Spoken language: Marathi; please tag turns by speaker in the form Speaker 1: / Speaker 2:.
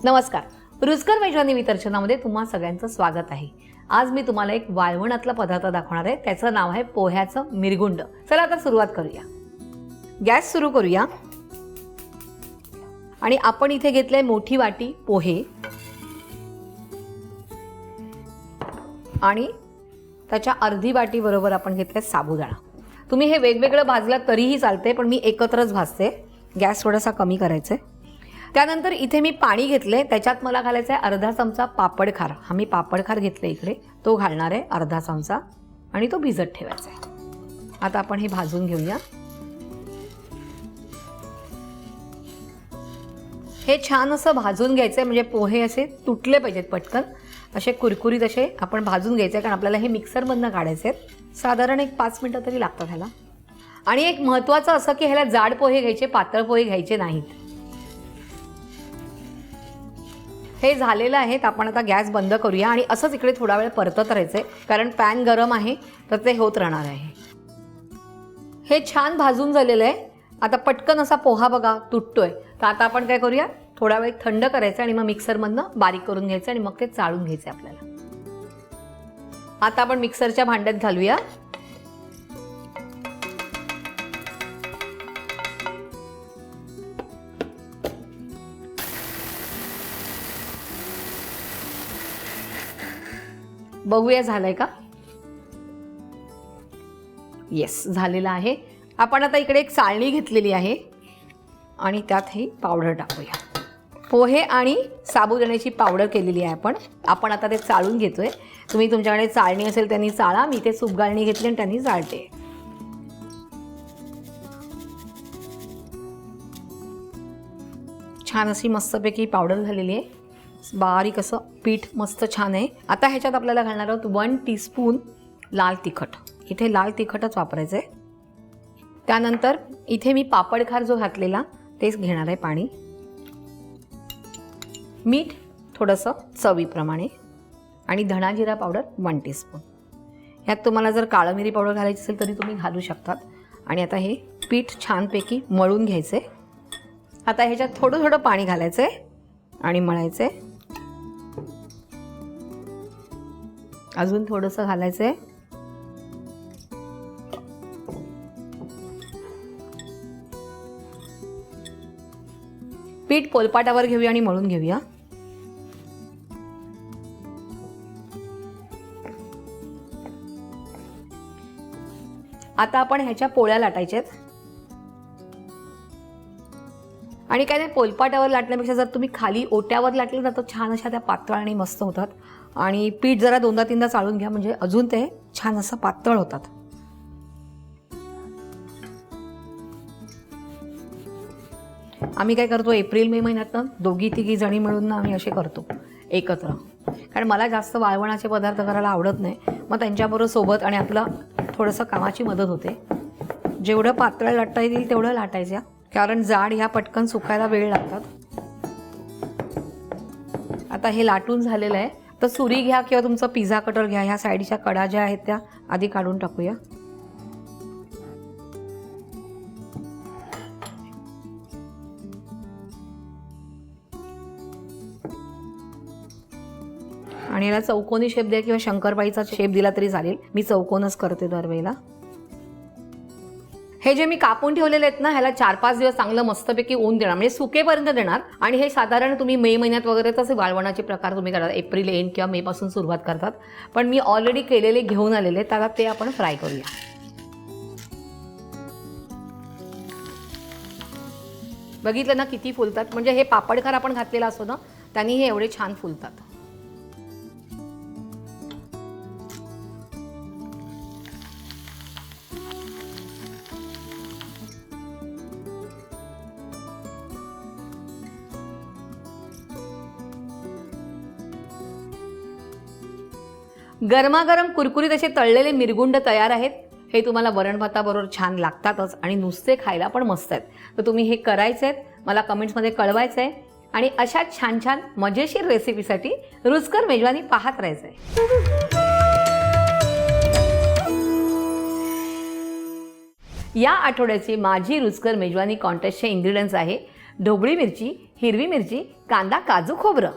Speaker 1: नमस्कार. रुचकर मेजवानी विथ अर्चनामध्ये तुम्हा सगळ्यांचं स्वागत आहे. आज मी तुम्हाला एक वाळवणातला पदार्थ दाखवणार आहे. त्याचं नाव आहे पोह्याचं मिरगुंड. चला आता सुरुवात करूया. गॅस सुरू करूया. आणि आपण इथे घेतलंय मोठी वाटी पोहे आणि त्याच्या अर्धी वाटी बरोबर आपण घेतलाय साबुदाणा. तुम्ही हे वेगवेगळं भाजलात तरीही चालते, पण मी एकत्रच भाजते. गॅस थोडासा कमी करायचा आहे. त्यानंतर इथे मी पाणी घेतलंय. त्याच्यात मला घालायचा आहे अर्धा चमचा पापडखार. हा मी पापडखार घेतलाय इकडे, तो घालणार आहे अर्धा चमचा आणि तो भिजत ठेवायचा आहे. आता आपण हे भाजून घेऊया. हे छान असं भाजून घ्यायचंय, म्हणजे पोहे असे तुटले पाहिजेत पटकन, असे कुरकुरीत असे आपण भाजून घ्यायचे, कारण आपल्याला हे मिक्सरमधनं काढायचे आहेत. साधारण एक 5 मिनिटं तरी लागतात ह्याला. आणि एक महत्त्वाचं असं की ह्याला जाड पोहे घ्यायचे, पातळ पोहे घ्यायचे नाहीत. हे झालेलं आहे. आपण आता गॅस बंद करूया आणि असंच इकडे थोडा वेळ परतत राहायचंय, कारण पॅन गरम आहे तर ते होत राहणार आहे. हे छान भाजून झालेलं आहे. आता पटकन असा पोहा बघा तुटतोय. तर आता आपण काय करूया, थोडा वेळ थंड करायचं आणि मग मिक्सरमधनं बारीक करून घ्यायचं आणि मग ते चाळून घ्यायचं आपल्याला. आता आपण मिक्सरच्या भांड्यात घालूया. बघूया झालंय का. येस, झालेलं आहे. आपण आता इकडे एक चाळणी घेतलेली आहे आणि त्यात ही पावडर टाकूया. पोहे आणि साबुदाण्याची पावडर केलेली आहे आपण आता ते चाळून घेतोय. तुम्ही तुमच्याकडे चाळणी असेल त्यांनी चाळा. मी ते सुपगाळणी घेतली आणि त्यांनी चाळते. छान अशी मस्तपैकी पावडर झालेली आहे. बारीक असं पीठ मस्त छान आहे. आता ह्याच्यात आपल्याला घालणार आहोत 1 टीस्पून लाल तिखट. इथे लाल तिखटच वापरायचं आहे. त्यानंतर इथे मी पापडखार जो घातलेला तेच घेणार आहे पाणी. मीठ थोडंसं चवीप्रमाणे आणि धणा जिरा पावडर 1 टीस्पून. ह्यात तुम्हाला जर काळं मिरी पावडर घालायची असेल तरी तुम्ही घालू शकतात. आणि आता हे पीठ छानपैकी मळून घ्यायचं आहे. आता ह्याच्यात थोडं थोडं पाणी घालायचं आहे आणि मळायचं आहे. अजून थोडंसं घालायचं आहे. पीठ पोलपाटावर घेऊया आणि मळून घेऊया. आता आपण ह्याच्या पोळ्या लाटायच्यात. आणि काय नाही, पोलपाटावर लाटण्यापेक्षा जर तुम्ही खाली ओट्यावर लाटले ना तर छान अशा त्या पातळ आणि मस्त होतात. आणि पीठ जरा 2दा-3दा चाळून घ्या, म्हणजे अजून ते छान असं पातळ होतात. आम्ही काय करतो, एप्रिल-मे महिन्यात ना 2-3 जणी मिळून ना आम्ही असे करतो एकत्र. कारण मला जास्त वाळवणाचे पदार्थ करायला आवडत नाही. मग त्यांच्याबरोबर सोबत आणि आपलं थोडंसं कामाची मदत होते. जेवढं पातळ लाटता येईल तेवढं लाटायचं, कारण जाड ह्या पटकन सुकायला वेळ लागतात. आता हे लाटून झालेलं आहे. तर सुरी घ्या किंवा तुमचं पिझ्झा कटर घ्या. ह्या साईडच्या कडा ज्या आहेत त्या आधी काढून टाकूया. आणि याला चौकोनी शेप द्या किंवा शंकरपाळीचा शेप दिला तरी चालेल. मी चौकोनच करते दरवेळेला. हे जे मी कापून ठेवलेले आहेत ना, ह्याला 4-5 दिवस चांगलं मस्तपैकी ऊन देणार, म्हणजे सुकेपर्यंत देणार. आणि हे साधारण तुम्ही मे महिन्यात वगैरे तसे वाळवणाचे प्रकार तुम्ही करतात. एप्रिल एंड किंवा मे पासून सुरुवात करतात. पण मी ऑलरेडी केलेले घेऊन आलेले, त्याला ते आपण फ्राय करूया. बघितलं ना किती फुलतात. म्हणजे हे पापडखार आपण घातलेला असतो ना, त्यांनी हे एवढे छान फुलतात. गरमागरम कुरकुरीत असे तळलेले मिरगुंड तयार आहेत. हे तुम्हाला वरण भाताबरोबर छान लागतातच आणि नुसते खायला पण मस्त आहेत. तर तुम्ही हे करायचे आहेत, मला कमेंट्समध्ये कळवायचं आहे. आणि अशा छान छान मजेशीर रेसिपीसाठी रुचकर मेजवानी पाहत राहायचं आहे. या आठवड्याची माझी रुचकर मेजवानी कॉन्टेस्टचे इन्ग्रेडियंट्स आहे ढोबळी मिरची, हिरवी मिरची, कांदा, काजू, खोबरं.